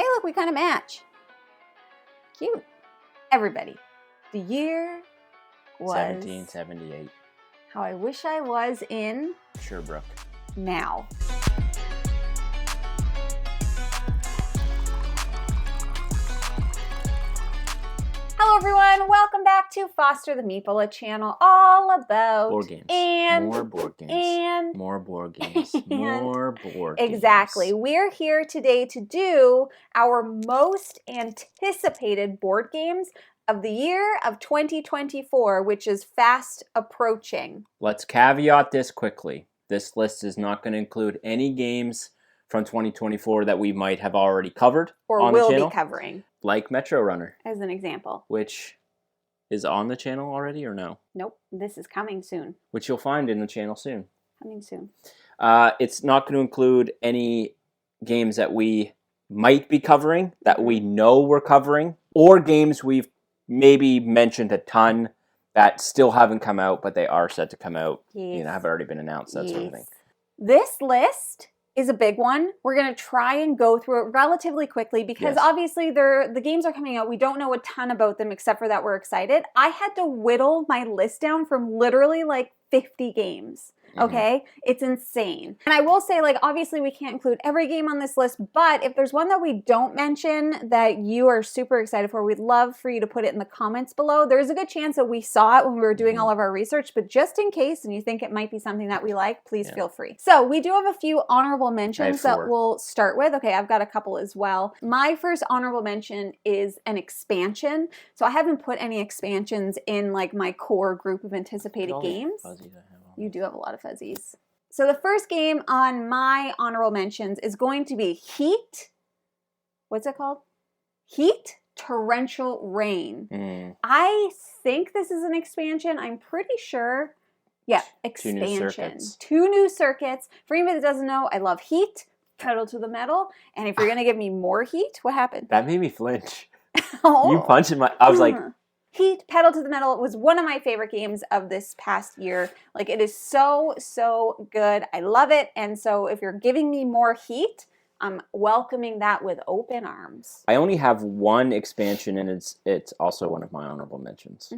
Hey, look, we kind of match. Cute. Everybody, the year was 1778. how I wish I was in Sherbrooke. now. Hello everyone, welcome back to Foster the Meeple, a channel all about Board games. and More board games. and more board games. More board games. exactly. We're here today to do our most anticipated board games of the year of 2024, which is fast approaching. Let's caveat this quickly. This list is not going to include any games from 2024 that we might have already covered Or on will the channel, be covering, like Metro Runner, as an example. which is on the channel already or no? Nope, this is coming soon. Which you'll find in the channel soon. Coming soon. It's not going to include any games that we might be covering, that we know we're covering, or games we've maybe mentioned a ton that still haven't come out, but they are set to come out. Yes. You know, have already been announced, that sort of thing. This list is a big one. We're going to try and go through it relatively quickly because obviously the games are coming out. We don't know a ton about them except for that we're excited. I had to whittle my list down from literally like 50 games. Okay? It's insane. And I will say, like, obviously we can't include every game on this list, but if there's one that we don't mention that you are super excited for, we'd love for you to put it in the comments below. There's a good chance that we saw it when we were doing all of our research, but just in case and you think it might be something that we like, please feel free. So we do have a few honorable mentions that we'll start with. Okay, I've got a couple as well. My first honorable mention is an expansion. So I haven't put any expansions in like my core group of anticipated games. You do have a lot of fuzzies. So the first game on my honorable mentions is going to be Heat. What's it called? Heat Torrential Rain. I think this is an expansion. I'm pretty sure. Yeah, expansion. Two new circuits. For anybody that doesn't know, I love Heat, pedal to the metal. And if you're going to give me more Heat, what happened? That made me flinch. Oh. You punched in my... I was like... Heat, Pedal to the Metal was one of my favorite games of this past year. Like, it is so, so good. I love it. And so if you're giving me more Heat, I'm welcoming that with open arms. I only have one expansion, and it's also one of my honorable mentions.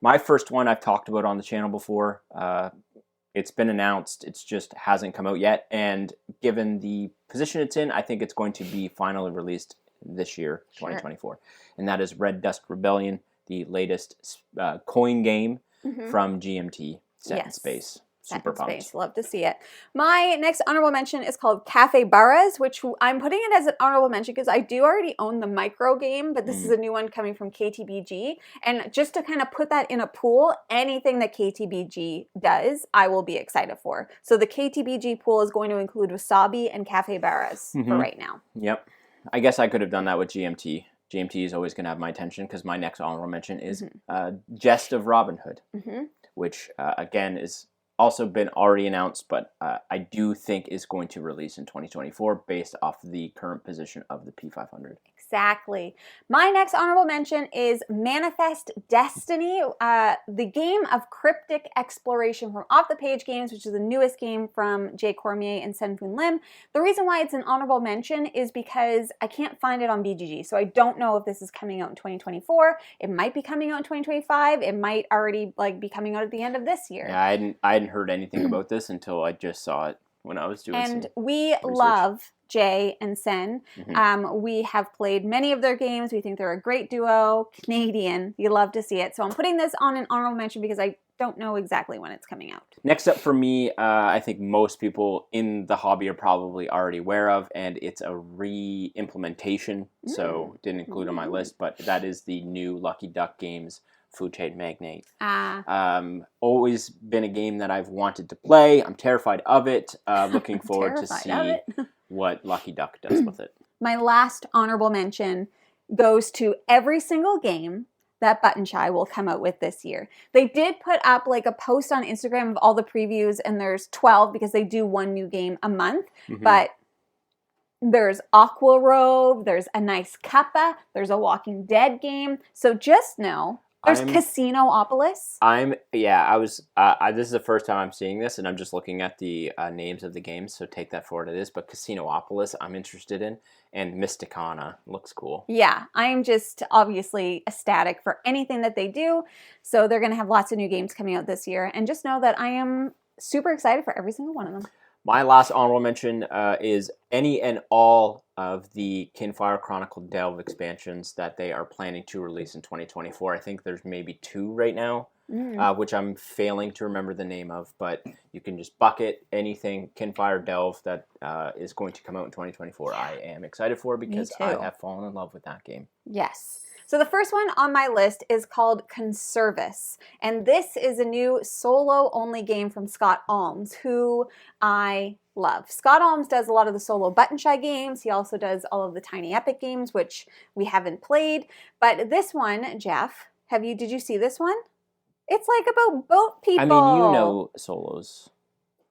My first one I've talked about on the channel before. It's been announced. It just hasn't come out yet. And given the position it's in, I think it's going to be finally released this year, 2024. And that is Red Dust Rebellion, the latest coin game from GMT, set in space. Super pumped. Love to see it. My next honorable mention is called Cafe Barras, which I'm putting it as an honorable mention because I do already own the micro game, but this is a new one coming from KTBG. And just to kind of put that in a pool, anything that KTBG does, I will be excited for. So the KTBG pool is going to include Wasabi and Cafe Barras for right now. Yep. I guess I could have done that with GMT. GMT is always going to have my attention because my next honorable mention is Jest of Robin Hood, which, again, is also been already announced, but I do think is going to release in 2024 based off the current position of the P500. Exactly. My next honorable mention is Manifest Destiny, the game of cryptic exploration from Off the Page Games, which is the newest game from Jay Cormier and Sen-Foon Lim. The reason why it's an honorable mention is because I can't find it on BGG, so I don't know if this is coming out in 2024. It might be coming out in 2025. It might already be coming out at the end of this year. Yeah, I hadn't heard anything about this until I just saw it when I was doing some research. We love Jay and Sen. We have played many of their games. We think they're a great duo. Canadian. You love to see it. So I'm putting this on an honorable mention because I don't know exactly when it's coming out. Next up for me, I think most people in the hobby are probably already aware of, and it's a re-implementation, so didn't include on my list, but that is the new Lucky Duck Games Food Chain Magnate. Always been a game that I've wanted to play. I'm terrified of it. Looking forward to see what Lucky Duck does with it. My last honorable mention goes to every single game that Button Shy will come out with this year. They did put up like a post on Instagram of all the previews, and there's 12 because they do one new game a month, but there's Aqua Rove, there's a nice Kappa, there's a Walking Dead game. So just know There's Casinopolis. This is the first time I'm seeing this, and I'm just looking at the names of the games, so take that for what it is. But Casinopolis, I'm interested in. and Mysticana. Looks cool. Yeah, I am just obviously ecstatic for anything that they do. So they're going to have lots of new games coming out this year. And just know that I am super excited for every single one of them. My last honorable mention is any and all of the Kinfire Chronicle Delve expansions that they are planning to release in 2024. I think there's maybe 2 right now, which I'm failing to remember the name of, but you can just bucket anything Kinfire Delve that is going to come out in 2024. I am excited for because I have fallen in love with that game. Yes. So the first one on my list is called Conservice, and this is a new solo-only game from Scott Almes, who I love. Scott Almes does a lot of the solo Button Shy games. He also does all of the Tiny Epic games, which we haven't played. But this one, Jeff, did you see this one? It's like about boat people. I mean, you know solos.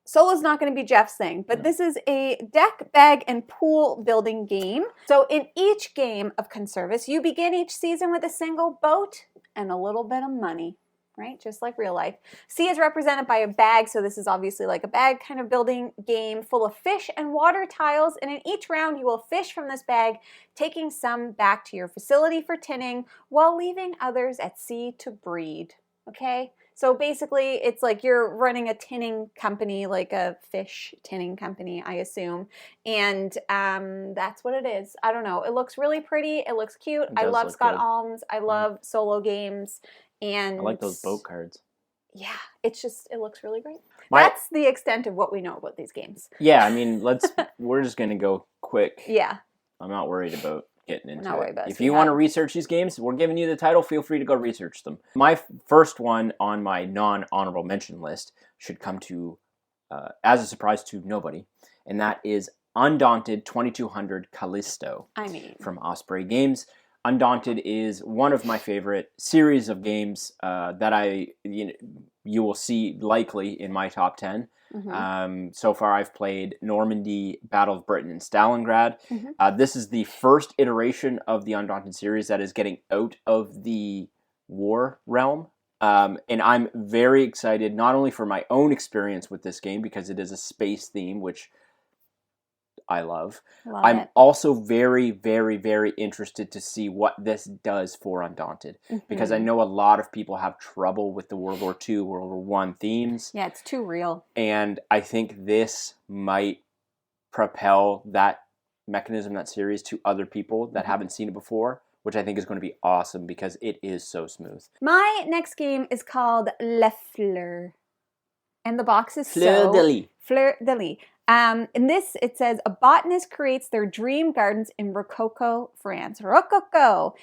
Solo's not going to be Jeff's thing, but this is a deck, bag, and pool building game. So in each game of Conservice, you begin each season with a single boat and a little bit of money, right? Just like real life. C is represented by a bag, so this is obviously like a bag kind of building game full of fish and water tiles, and in each round you will fish from this bag, taking some back to your facility for tinning while leaving others at sea to breed, okay? So basically, it's like you're running a tinning company, like a fish tinning company, I assume. And that's what it is. I don't know. It looks really pretty. It looks cute. I love Scott Almes. I love solo games. And I like those boat cards. Yeah, it looks really great. That's the extent of what we know about these games. Yeah, I mean, we're just going to go quick. Yeah. I'm not worried about getting into it. If you you want to research these games, we're giving you the title. Feel free to go research them. My first one on my non-honorable mention list should come to as a surprise to nobody, and that is Undaunted 2200 Callisto. From Osprey Games. Undaunted is one of my favorite series of games that you will see likely in my top 10. So far, I've played Normandy, Battle of Britain, and Stalingrad. This is the first iteration of the Undaunted series that is getting out of the war realm. And I'm very excited, not only for my own experience with this game, because it is a space theme, which I love. I'm also very, very, very interested to see what this does for Undaunted. Because I know a lot of people have trouble with the World War II, World War I themes. Yeah, it's too real. And I think this might propel that mechanism, that series, to other people that haven't seen it before, which I think is going to be awesome because it is so smooth. My next game is called Le Fleur. And the box is Fleur de Lis. Fleur de Lis. In this, it says, a botanist creates their dream gardens in Rococo, France. Rococo!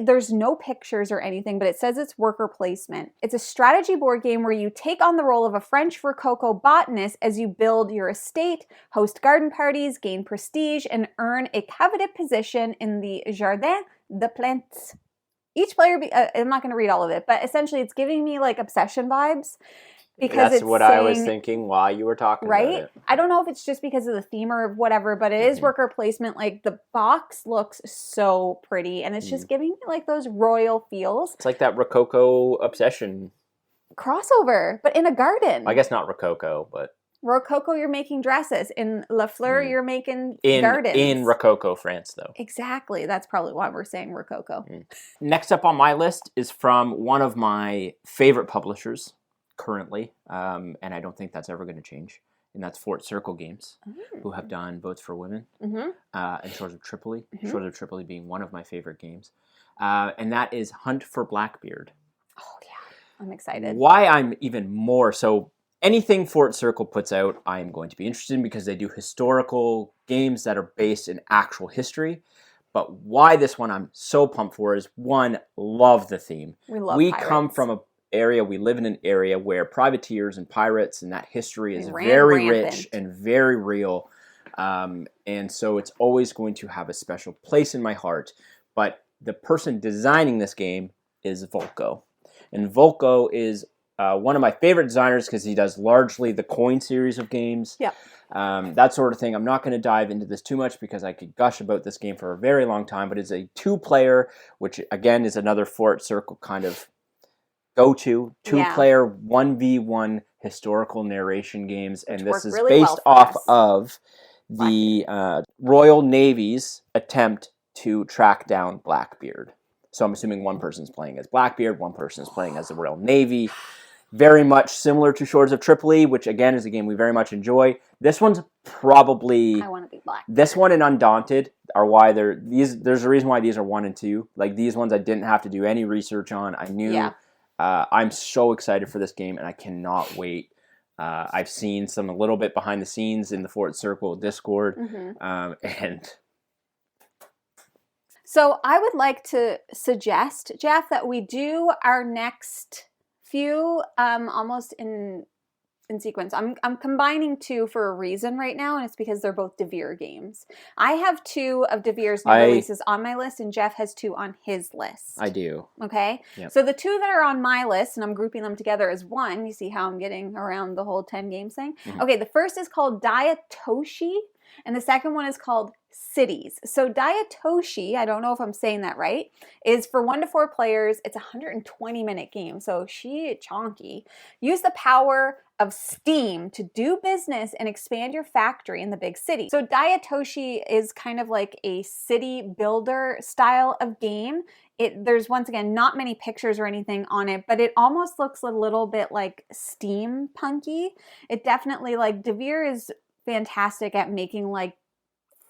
There's no pictures or anything, but it says it's worker placement. It's a strategy board game where you take on the role of a French Rococo botanist as you build your estate, host garden parties, gain prestige, and earn a coveted position in the Jardin des Plantes. Each player, I'm not going to read all of it, but essentially it's giving me like Obsession vibes. Because that's what I was thinking while you were talking about it. I don't know if it's just because of the theme or whatever, but it is worker placement. Like, the box looks so pretty, and it's just giving me like those royal feels. It's like that Rococo Obsession crossover, but in a garden. I guess not Rococo, but Rococo, you're making dresses. In La Fleur, you're making gardens. In Rococo, France, though. Exactly. That's probably why we're saying Rococo. Next up on my list is from one of my favorite publishers currently, and I don't think that's ever going to change, and that's Fort Circle Games, who have done Boats for Women and Shores of Tripoli. Shores of Tripoli being one of my favorite games, and that is Hunt for Blackbeard. Oh yeah, I'm excited. Why I'm even more so, anything Fort Circle puts out, I am going to be interested in because they do historical games that are based in actual history. But why this one I'm so pumped for is, one, love the theme. We come from we live in an area where privateers and pirates and that history is very rich and very real. And so it's always going to have a special place in my heart. But the person designing this game is Volko. And Volko is one of my favorite designers because he does largely the coin series of games. Yeah. That sort of thing. I'm not going to dive into this too much because I could gush about this game for a very long time. But it's a 2-player, which again is another Fort Circle kind of go-to 2-player 1v1 historical narration games, and this is based off of the Royal Navy's attempt to track down Blackbeard. So I'm assuming one person's playing as Blackbeard, one person is playing as the Royal Navy. Very much similar to Shores of Tripoli, which again is a game we very much enjoy. This one's probably... I want to be Black. This one and Undaunted are why there's a reason why these are 1 and 2. Like these ones I didn't have to do any research on. I knew. Yeah. I'm so excited for this game and I cannot wait. I've seen some a little bit behind the scenes in the Fort Circle Discord. And so I would like to suggest, Jeff, that we do our next few almost in sequence. I'm combining 2 for a reason right now, and it's because they're both Devere games. I have 2 of Devere's new releases on my list, and Jeff has 2 on his list. I do. Okay? Yep. So the 2 that are on my list, and I'm grouping them together as one, you see how I'm getting around the whole 10 games thing? Okay, the first is called Diatoshi, and the second one is called Cities. So Diatoshi, I don't know if I'm saying that right, is for 1 to 4 players. It's a 120-minute game, so she chonky. Use the power of steam to do business and expand your factory in the big city. So Diatoshi is kind of like a city builder style of game. There's, once again, not many pictures or anything on it, but it almost looks a little bit like steampunky. It definitely, like, Devere is fantastic at making like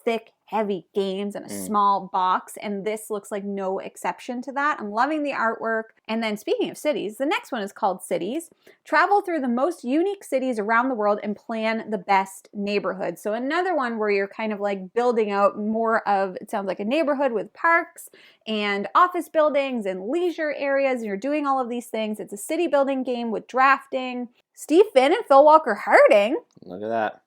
thick, heavy games in a small box, and this looks like no exception to that. I'm loving the artwork. And then speaking of cities, the next one is called Cities. Travel through the most unique cities around the world and plan the best neighborhoods. So another one where you're kind of like building out more of, it sounds like a neighborhood with parks and office buildings and leisure areas, and you're doing all of these things. It's a city building game with drafting. Steve Finn and Phil Walker Harding. Look at that.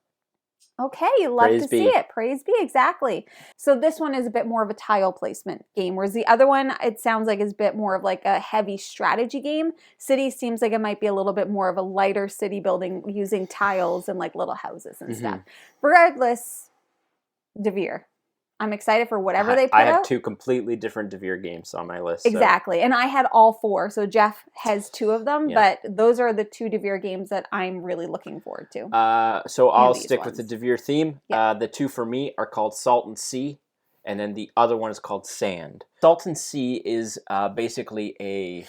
Okay, you love to see it. Praise be, exactly. So this one is a bit more of a tile placement game, whereas the other one, it sounds like is a bit more of like a heavy strategy game. City seems like it might be a little bit more of a lighter city building using tiles and like little houses and stuff. Regardless, Devere. I'm excited for whatever they put out. I have 2 completely different Devere games on my list. Exactly. And I had all 4. So Jeff has 2 of them, but those are the 2 Devere games that I'm really looking forward to. So I'll stick with the Devere theme. The 2 for me are called Salt and Sea, and then the other one is called Sand. Salt and Sea is basically a,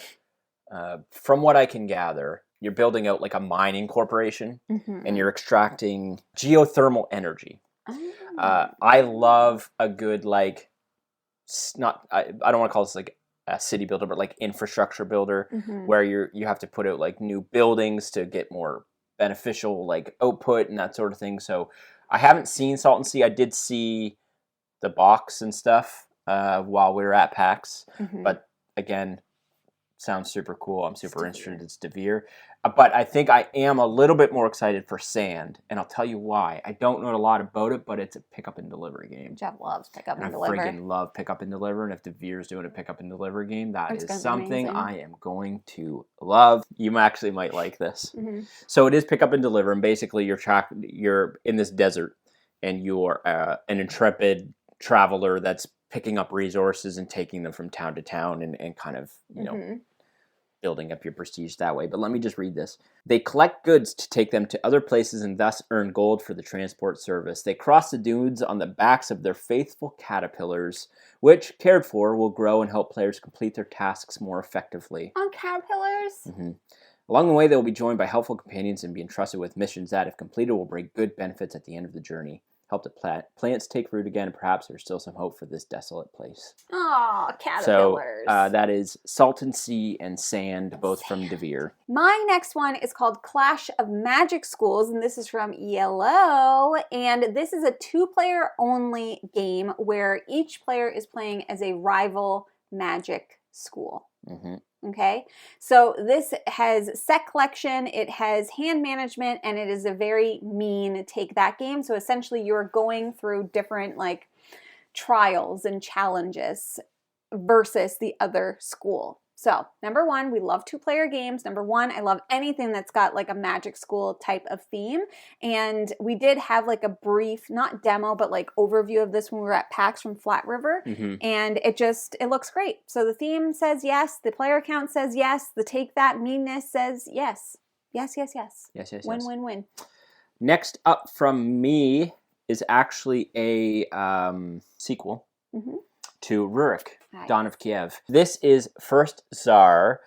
from what I can gather, you're building out like a mining corporation, and you're extracting geothermal energy. I love a good, like, I don't want to call this like a city builder, but like infrastructure builder, where you have to put out like new buildings to get more beneficial like output and that sort of thing. So I haven't seen Salt and Sea. I did see the box and stuff while we were at PAX, but again, sounds super cool. I'm super interested. It's Devere. But I think I am a little bit more excited for Sand, and I'll tell you why. I don't know a lot about it, but it's a pick up and deliver game. Jeff loves pick up and deliver. I freaking love pick up and deliver, and if Devere's doing a pick up and deliver game, that is something I am going to love. You actually might like this. So it is pick up and deliver, and basically you're in this desert, and you're an intrepid traveler that's picking up resources and taking them from town to town and kind of, you know, building up your prestige that way. But let me just read this. They collect goods to take them to other places and thus earn gold for the transport service. They cross the dunes on the backs of their faithful caterpillars, which, cared for, will grow and help players complete their tasks more effectively. On caterpillars? Along the way, they will be joined by helpful companions and be entrusted with missions that, if completed, will bring good benefits at the end of the journey. Help the plants take root again, and perhaps there's still some hope for this desolate place. Aw, caterpillars. So that is Salt and Sea and Sand, both from Devere. My next one is called Clash of Magic Schools, and this is from ELO. And this is a 2-player only game where each player is playing as a rival magic school. Okay, so this has set collection, it has hand management, and it is a very mean take that game. So essentially you're going through different like trials and challenges versus the other school. So number 1, we love 2-player games. Number 1, I love anything that's got like a magic school type of theme. And we did have like a brief, not demo, but like overview of this when we were at PAX from Flat River. And it looks great. So the theme says yes. The player count says yes. The take that meanness says yes. Yes, yes, yes. Yes, yes, win, yes. Win, win, win. Next up from me is actually a sequel to Rurik, Dawn of Kiev. This is First Tsar,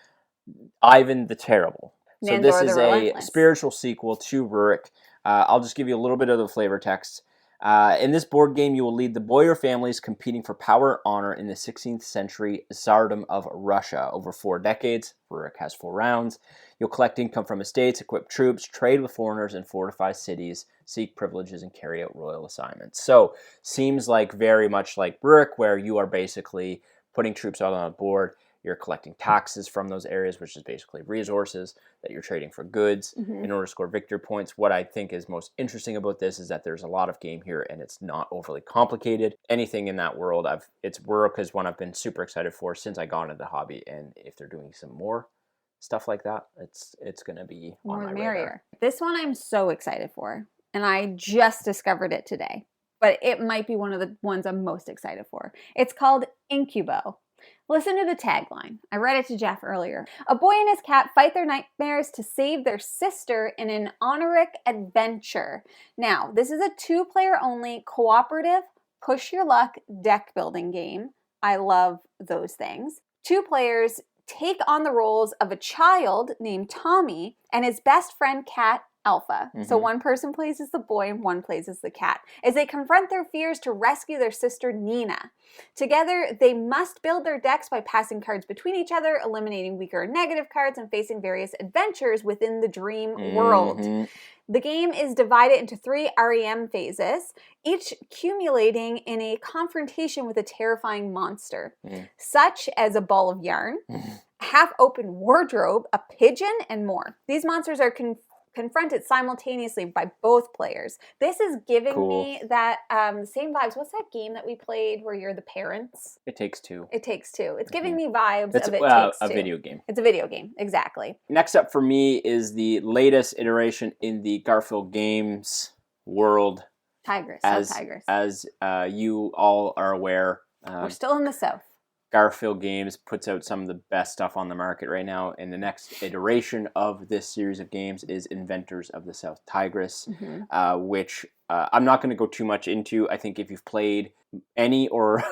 Ivan the Terrible. So Nandor this the is a Relentless. spiritual sequel to Rurik. I'll just give you a little bit of the flavor text. In this board game, you will lead the boyar families competing for power and honor in the 16th century Tsardom of Russia. Over 4 decades, Rurik has 4 rounds. You'll collect income from estates, equip troops, trade with foreigners, and fortify cities, seek privileges, and carry out royal assignments. So, seems like very much like Rurik, where you are basically putting troops out on the board. You're collecting taxes from those areas, which is basically resources that you're trading for goods in order to score victory points. What I think is most interesting about this is that there's a lot of game here and it's not overly complicated. Anything in that world, Rurik is one I've been super excited for since I got into the hobby. And if they're doing some more stuff like that, it's going to be more on my merrier. radar. This one I'm so excited for, and I just discovered it today, but it might be one of the ones I'm most excited for. It's called Incubo. Listen to the tagline. I read it to Jeff earlier. A boy and his cat fight their nightmares to save their sister in an honorific adventure. Now, this is a 2-player only cooperative push your luck deck building game. I love those things. 2 players take on the roles of a child named Tommy and his best friend cat Alpha. So one person plays as the boy and one plays as the cat, as they confront their fears to rescue their sister Nina. Together, they must build their decks by passing cards between each other, eliminating weaker and negative cards, and facing various adventures within the dream world. The game is divided into 3 REM phases, each accumulating in a confrontation with a terrifying monster, such as a ball of yarn, a half-open wardrobe, a pigeon, and more. These monsters are confronted simultaneously by both players. This is giving me that same vibes. What's that game that we played where you're the parents? It Takes Two. It Takes Two. It's giving me vibes It's of It Takes Two. A video game. It's a video game, exactly. Next up for me is the latest iteration in the Garfield Games world. South Tigris. As you all are aware, we're still in the South. Garfield Games puts out some of the best stuff on the market right now, and the next iteration of this series of games is Inventors of the South Tigris, which I'm not going to go too much into. I think if you've played any or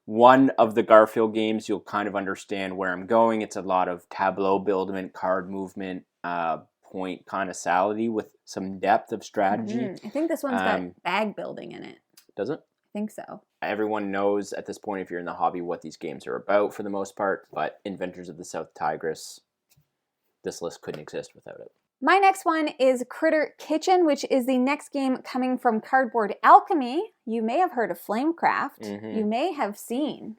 one of the Garfield games, you'll kind of understand where I'm going. It's a lot of tableau buildment, card movement, point connoissality with some depth of strategy. I think this one's got bag building in it. Does it? I think so. Everyone knows at this point, if you're in the hobby, what these games are about for the most part, but Inventors of the South Tigris, this list couldn't exist without it. My next one is Critter Kitchen, which is the next game coming from Cardboard Alchemy. You may have heard of Flamecraft. You may have seen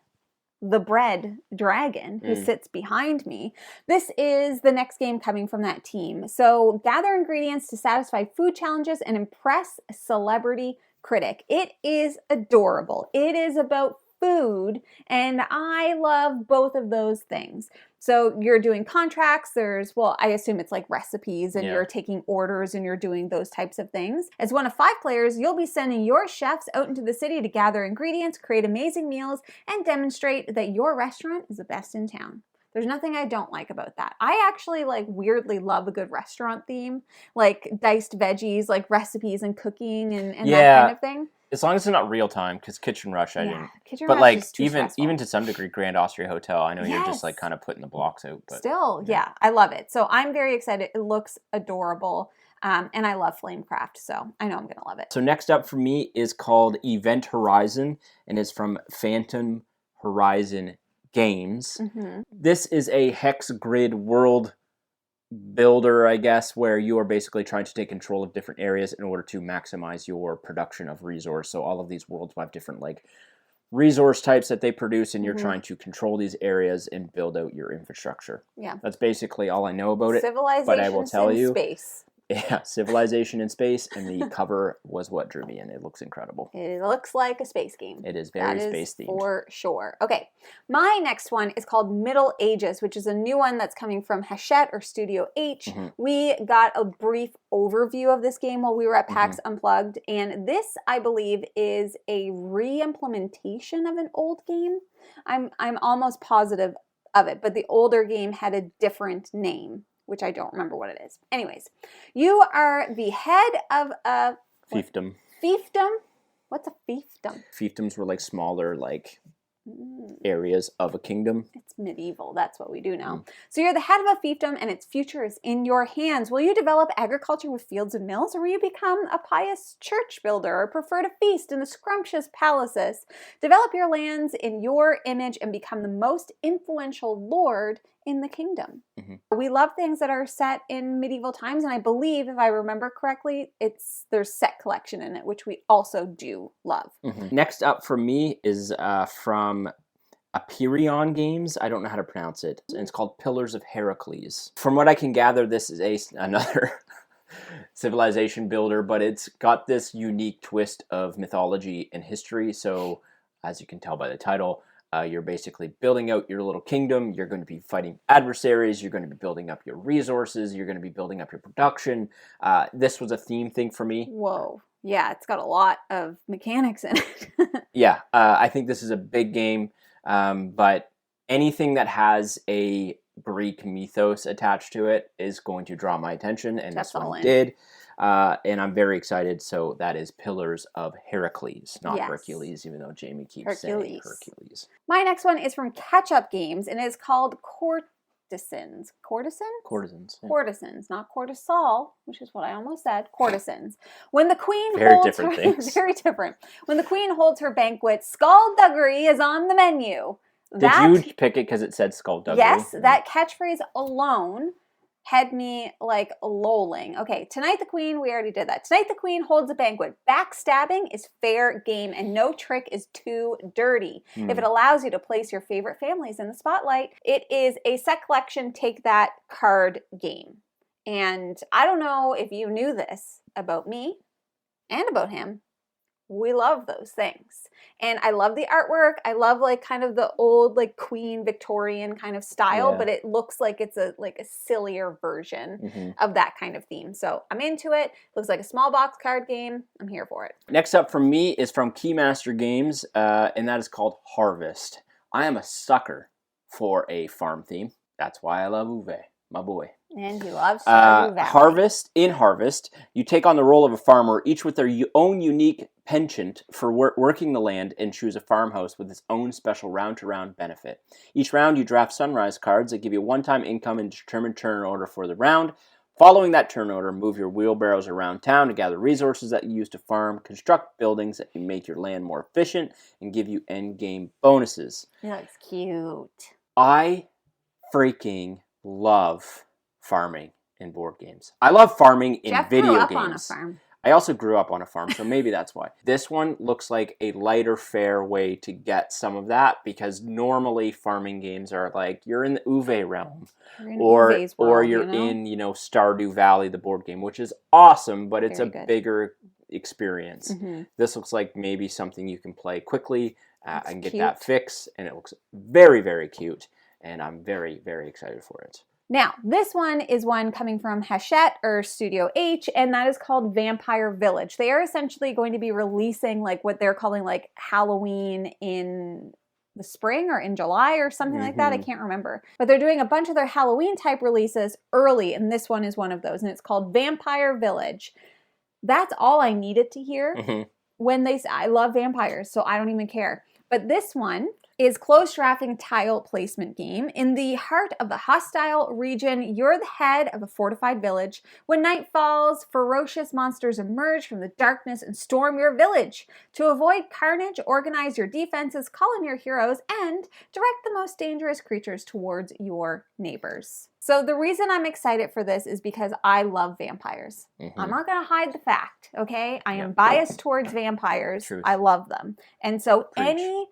the bread dragon who sits behind me. This is the next game coming from that team. So gather ingredients to satisfy food challenges and impress a celebrity critic. It is adorable. It is about food, and I love both of those things. So you're doing contracts, I assume it's like recipes, and you're taking orders and you're doing those types of things. As one of 5 players, you'll be sending your chefs out into the city to gather ingredients, create amazing meals, and demonstrate that your restaurant is the best in town. There's nothing I don't like about that. I actually weirdly love a good restaurant theme, like diced veggies, like recipes and cooking and that kind of thing. As long as it's not real time, because Kitchen Rush, Kitchen but Rush is too even stressful. to some degree, Grand Austria Hotel, I know you're just kind of putting the blocks out. But still, I love it. So I'm very excited. It looks adorable. And I love Flamecraft, so I know I'm going to love it. So next up for me is called Event Horizon, and it's from Phantom Horizon Games. This is a hex grid world builder, I guess, where you are basically trying to take control of different areas in order to maximize your production of resource. So all of these worlds will have different resource types that they produce, and you're trying to control these areas and build out your infrastructure. That's basically all I know about it. Civilization, but I will tell you, space. Yeah, Civilization in Space, and the cover was what drew me in. It looks incredible. It looks like a space game. It is very space-themed. For sure. Okay, my next one is called Middle Ages, which is a new one that's coming from Hachette or Studio H. We got a brief overview of this game while we were at PAX Unplugged, and this, I believe, is a re-implementation of an old game. I'm almost positive of it, but the older game had a different name, which I don't remember what it is. Anyways, you are the head of a Fiefdom. Fiefdom? What's a fiefdom? Fiefdoms were like smaller, like areas of a kingdom. It's medieval. That's what we do now. So you're the head of a fiefdom and its future is in your hands. Will you develop agriculture with fields and mills, or will you become a pious church builder, or prefer to feast in the scrumptious palaces? Develop your lands in your image and become the most influential lord in the kingdom. We love things that are set in medieval times, and I believe, if I remember correctly, there's set collection in it, which we also do love. Next up for me is from Aperion Games. I don't know how to pronounce it. And it's called Pillars of Heracles. From what I can gather, this is another civilization builder, but it's got this unique twist of mythology and history. So, as you can tell by the title, you're basically building out your little kingdom. You're going to be fighting adversaries. You're going to be building up your resources. You're going to be building up your production. This was a theme thing for me. Whoa. Yeah, it's got a lot of mechanics in it. Yeah, I think this is a big game, but anything that has a Greek mythos attached to it is going to draw my attention, and this one did. And I'm very excited. So that is Pillars of Heracles, not Hercules, even though Jamie keeps saying Hercules. My next one is from Catch Up Games, and it's called Courtesans. Courtesans? Courtesans. Yeah. Courtesans, not cortisol, which is what I almost said. Courtesans. When the queen very holds different her, things. Very different. When the queen holds her banquet, skullduggery is on the menu. Did you pick it because it said skullduggery? Yes, that catchphrase alone had me like lolling. Okay, tonight the queen, we already did that. Tonight the queen holds a banquet. Backstabbing is fair game and no trick is too dirty. If it allows you to place your favorite families in the spotlight, it is a set collection take that card game. And I don't know if you knew this about me and about him. We love those things. And I love the artwork. I love like kind of the old like Queen Victorian kind of style, but it looks like it's a sillier version of that kind of theme. So I'm into it. Looks like a small box card game. I'm here for it. Next up from me is from Keymaster Games, and that is called Harvest. I am a sucker for a farm theme. That's why I love Uwe, my boy. And he loves Stardew Valley. Harvest. In Harvest, you take on the role of a farmer, each with their own unique penchant for working the land, and choose a farmhouse with its own special round-to-round benefit. Each round, you draft sunrise cards that give you one-time income and determine turn order for the round. Following that turn order, move your wheelbarrows around town to gather resources that you use to farm, construct buildings that can make your land more efficient, and give you endgame bonuses. That's cute. I freaking love farming in board games. I love farming in video games. Grew up on a farm. I also grew up on a farm, so maybe that's why. This one looks like a lighter, fair way to get some of that, because normally farming games are like, you're in the Uwe realm, or you're in, Stardew Valley, the board game, which is awesome, but it's bigger experience. This looks like maybe something you can play quickly and get that fix, and it looks very, very cute, and I'm very, very excited for it. Now, this one is one coming from Hachette or Studio H, and that is called Vampire Village. They are essentially going to be releasing like what they're calling like Halloween in the spring or in July or something like that. I can't remember. But they're doing a bunch of their Halloween type releases early, and this one is one of those, and it's called Vampire Village. That's all I needed to hear when they say, I love vampires, so I don't even care. But this one is close drafting tile placement game. In the heart of the hostile region, you're the head of a fortified village. When night falls, ferocious monsters emerge from the darkness and storm your village. To avoid carnage, organize your defenses, call in your heroes, and direct the most dangerous creatures towards your neighbors. So the reason I'm excited for this is because I love vampires. I'm not going to hide the fact, okay? I am biased towards vampires. Truth. I love them. And so any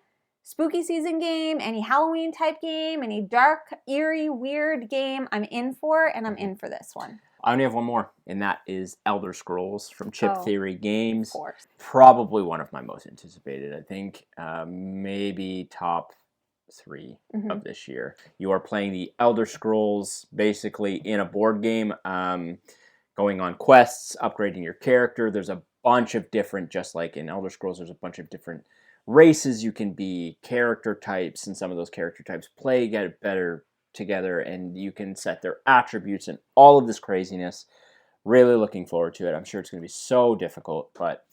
spooky season game, any Halloween type game, any dark, eerie, weird game, I'm in for, and I'm in for this one. I only have one more, and that is Elder Scrolls from Chip Theory Games. Of course. Probably one of my most anticipated. I think maybe top 3 of this year. You are playing the Elder Scrolls basically in a board game, going on quests, upgrading your character. There's a bunch of different, just like in Elder Scrolls, there's a bunch of different races you can be, character types, and some of those character types get better together, and you can set their attributes and all of this craziness. Really looking forward to it. I'm sure it's going to be so difficult, but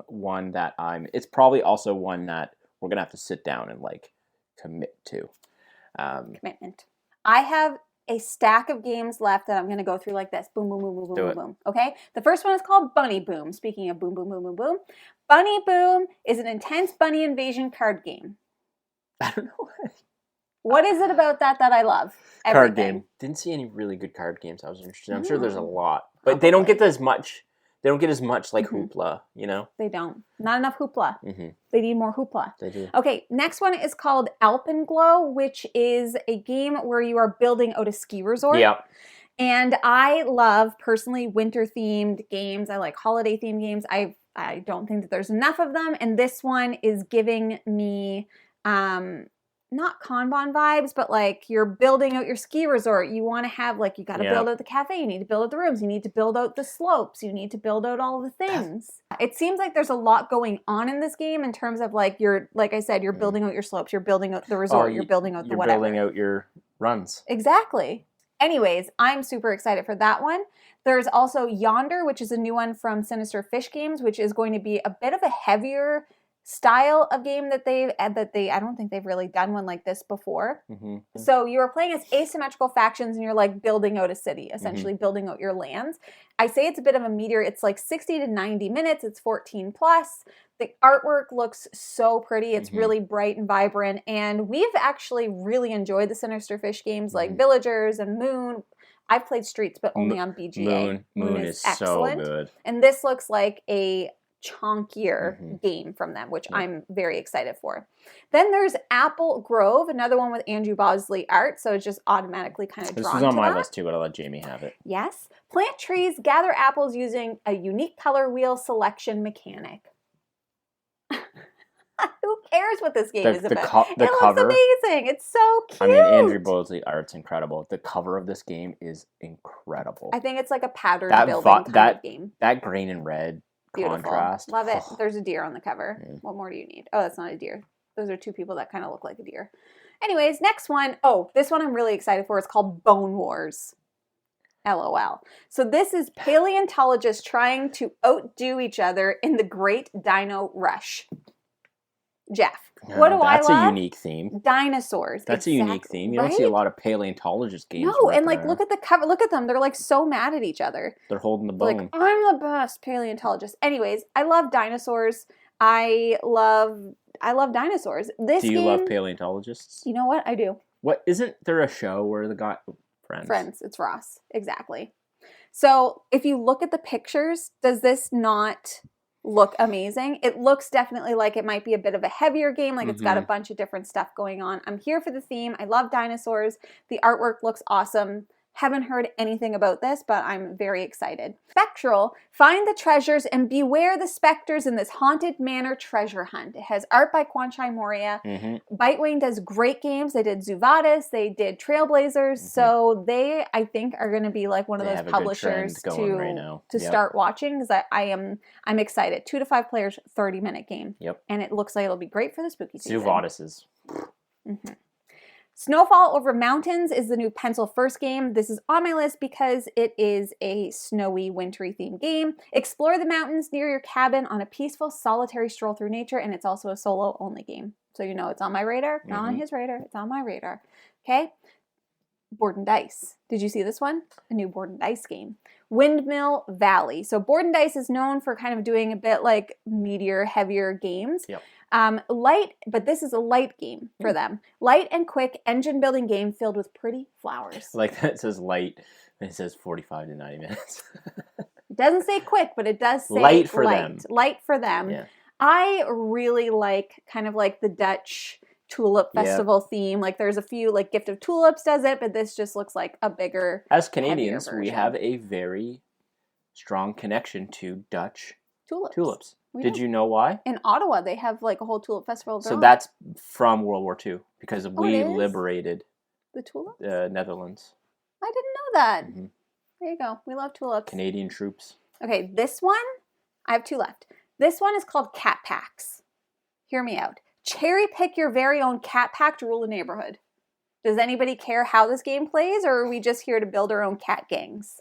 one that it's probably also one that we're going to have to sit down and like commit to. Commitment. I have a stack of games left that I'm going to go through like this. Boom, boom, boom, boom, boom, boom, boom. Okay? The first one is called Bunny Boom. Speaking of boom, boom, boom, boom, boom. Bunny Boom is an intense bunny invasion card game. I don't know. What is it about that I love? Everything. Card game. Didn't see any really good card games I was interested in. I'm sure there's a lot. But they don't get as much like hoopla, you know? They don't. Not enough hoopla. Mm-hmm. They need more hoopla. They do. Okay, next one is called Alpenglow, which is a game where you are building out a ski resort. Yep. And I love, personally, winter-themed games. I like holiday-themed games. I don't think that there's enough of them. And this one is giving me... not Kanban vibes, but like you're building out your ski resort. You want to have like, you got to build out the cafe. You need to build out the rooms. You need to build out the slopes. You need to build out all the things. It seems like there's a lot going on in this game in terms of like like I said, you're building out your slopes. You're building out the resort. You're building out the whatever. You're building out your runs. Exactly. Anyways, I'm super excited for that one. There's also Yonder, which is a new one from Sinister Fish Games, which is going to be a bit of a heavier style of game that I don't think they've really done one like this before. Mm-hmm. So you are playing as asymmetrical factions and you're like building out a city, essentially building out your lands. I say it's a bit of a meteor. It's like 60 to 90 minutes. It's 14 plus. The artwork looks so pretty. It's really bright and vibrant. And we've actually really enjoyed the Sinister Fish games like Villagers and Moon. I've played Streets, but only on BGA. Moon is excellent. So good. And this looks like a chunkier game from them, which I'm very excited for. Then there's Apple Grove, another one with Andrew Bosley art, so it's just automatically kind of drawn to that. This is on my list too, but I'll let Jamie have it. Yes. Plant trees, gather apples using a unique color wheel selection mechanic. Who cares what this game is about? It looks amazing. It's so cute. I mean, Andrew Bosley art's incredible. The cover of this game is incredible. I think it's like a pattern building kind of game. That green and red Beautiful. Contrast. Love it. There's a deer on the cover. What more do you need? Oh, that's not a deer. Those are two people that kind of look like a deer. Anyways, next one. Oh, this one I'm really excited for. It's called Bone Wars. LOL. So this is paleontologists trying to outdo each other in the Great Dino Rush. Jeff, what do I love? That's a unique theme. Dinosaurs. That's a unique theme. You don't see a lot of paleontologist games. No, and like look at the cover. Look at them. They're like so mad at each other. They're holding the bone. Like, I'm the best paleontologist. Anyways, I love dinosaurs. I love dinosaurs. Do you love paleontologists? You know what? I do. What, isn't there a show where the guy Friends. It's Ross. Exactly. So if you look at the pictures, does this not look amazing? It looks definitely like it might be a bit of a heavier game, like it's got a bunch of different stuff going on. I'm here for the theme. I love dinosaurs. The artwork looks awesome. Haven't heard anything about this, but I'm very excited. Spectral, find the treasures and beware the specters in this haunted manor treasure hunt. It has art by Kwanchai Moria. Bitewing does great games. They did Zuvadis, they did Trailblazers, so they, I think, are going to be like one of those publishers to start watching, because I'm excited. 2 to 5 players, 30-minute game. Yep. And it looks like it'll be great for the spooky season. Zuvadis. Snowfall Over Mountains is the new Pencil First game. This is on my list because it is a snowy, wintry themed game. Explore the mountains near your cabin on a peaceful, solitary stroll through nature, and it's also a solo-only game. So you know it's on my radar, not on his radar, it's on my radar. Okay? Board and Dice. Did you see this one? A new Board and Dice game. Windmill Valley. So Board and Dice is known for kind of doing a bit like meatier, heavier games. Yep. Light, but this is a light game for them. Light and quick engine building game filled with pretty flowers. Like that, it says light, and it says 45 to 90 minutes. It doesn't say quick, but it does say light for them. Light for them. Yeah. I really like kind of like the Dutch tulip festival theme. Like there's a few, like Gift of Tulips does it, but this just looks like a bigger, as Canadians, we have a very strong connection to Dutch tulips. Did you know why? In Ottawa, they have like a whole tulip festival. So that's from World War II, because we liberated the tulips? Netherlands. I didn't know that. There you go. We love tulips. Canadian troops. Okay, this one, I have 2 left. This one is called Cat Packs. Hear me out. Cherry pick your very own cat pack to rule the neighborhood. Does anybody care how this game plays, or are we just here to build our own cat gangs?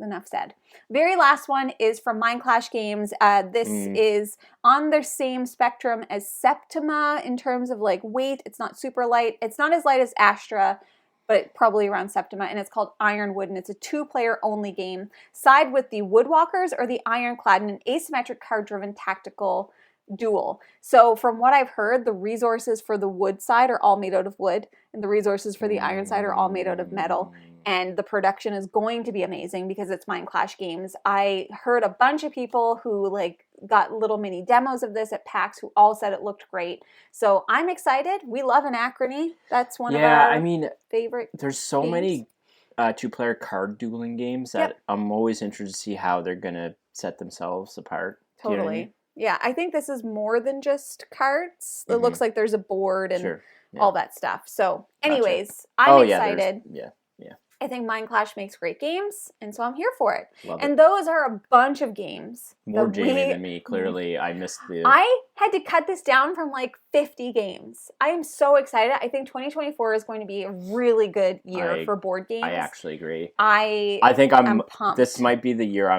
enough said. Very last one is from Mind Clash Games. This is on the same spectrum as Septima in terms of like weight. It's not super light. It's not as light as Astra, but probably around Septima, and it's called Ironwood, and it's a 2-player only game. Side with the Woodwalkers or the Ironclad in an asymmetric card-driven tactical duel. So from what I've heard, the resources for the wood side are all made out of wood, and the resources for the iron side are all made out of metal. And the production is going to be amazing because it's Mind Clash Games. I heard a bunch of people who like got little mini demos of this at PAX who all said it looked great. So I'm excited. We love Anachrony. That's one of our favorite there's so games. many 2-player card dueling games that I'm always interested to see how they're going to set themselves apart. Totally. Do you know what I mean? Yeah, I think this is more than just cards. It looks like there's a board and all that stuff. So anyways, I'm excited. Yeah. I think Mind Clash makes great games, and so I'm here for it. Love and it. those are a bunch of games. More Jamie than me. Clearly, I missed the... I had to cut this down from like 50 games. I am so excited. I think 2024 is going to be a really good year for board games. I actually agree. I think I'm pumped. This might be the year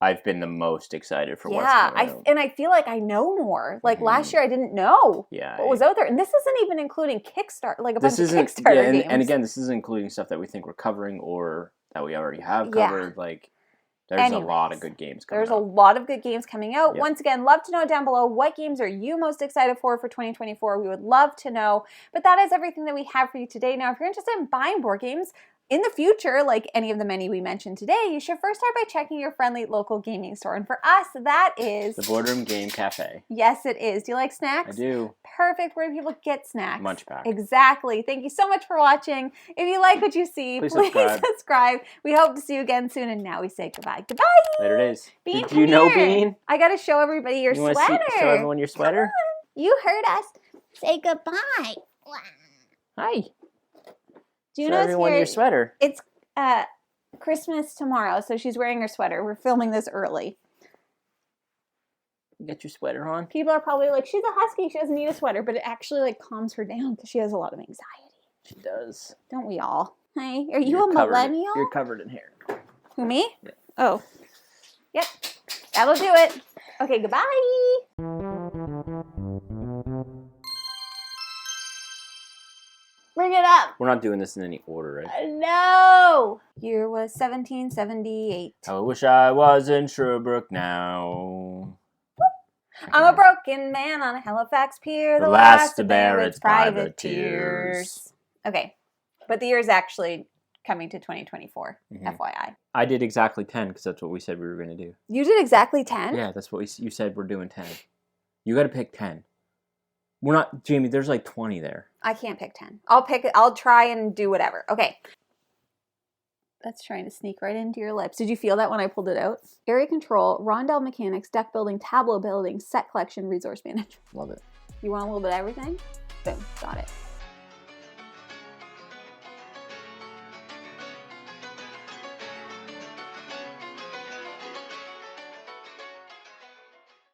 I've been the most excited for what's coming out. And I feel like I know more. Like last year I didn't know what was out there. And this isn't even including Kickstarter, like a bunch of Kickstarter games. And again, this isn't including stuff that we think we're covering or that we already have covered. Like, there's a lot of good games coming out. There's a lot of good games coming out. Once again, love to know down below what games are you most excited for 2024. We would love to know. But that is everything that we have for you today. Now, if you're interested in buying board games, in the future, like any of the many we mentioned today, you should first start by checking your friendly local gaming store. And for us, that is... the Boardroom Game Cafe. Yes, it is. Do you like snacks? I do. Perfect. Where do people get snacks? MunchPak. Exactly. Thank you so much for watching. If you like what you see, please subscribe. We hope to see you again soon. And now we say goodbye. Goodbye. Later days. Bean, do you know Bean? I got to show everybody your sweater. Show everyone your sweater? You heard us. Say goodbye. Hi. Do you show everyone your sweater. It's Christmas tomorrow, so she's wearing her sweater. We're filming this early. You got your sweater on? People are probably like, she's a husky, she doesn't need a sweater, but it actually like calms her down because she has a lot of anxiety. She does. Don't we all? Hey, are you a millennial? You're covered in hair. Who, me? Yeah. Oh. Yep. That'll do it. Okay, goodbye. Bring it up. We're not doing this in any order, right? No. Year was 1778. I wish I was in Sherbrooke now. I'm a broken man on a Halifax pier. The last to bear its privateers. Okay. But the year is actually coming to 2024, FYI. I did exactly 10 because that's what we said we were going to do. You did exactly 10? Yeah, that's what you said we're doing 10. You got to pick 10. We're not, Jamie, there's like 20 there. I can't pick 10. I'll try and do whatever. Okay. That's trying to sneak right into your lips. Did you feel that when I pulled it out? Area control, rondel mechanics, deck building, tableau building, set collection, resource management. Love it. You want a little bit of everything? Boom. Got it.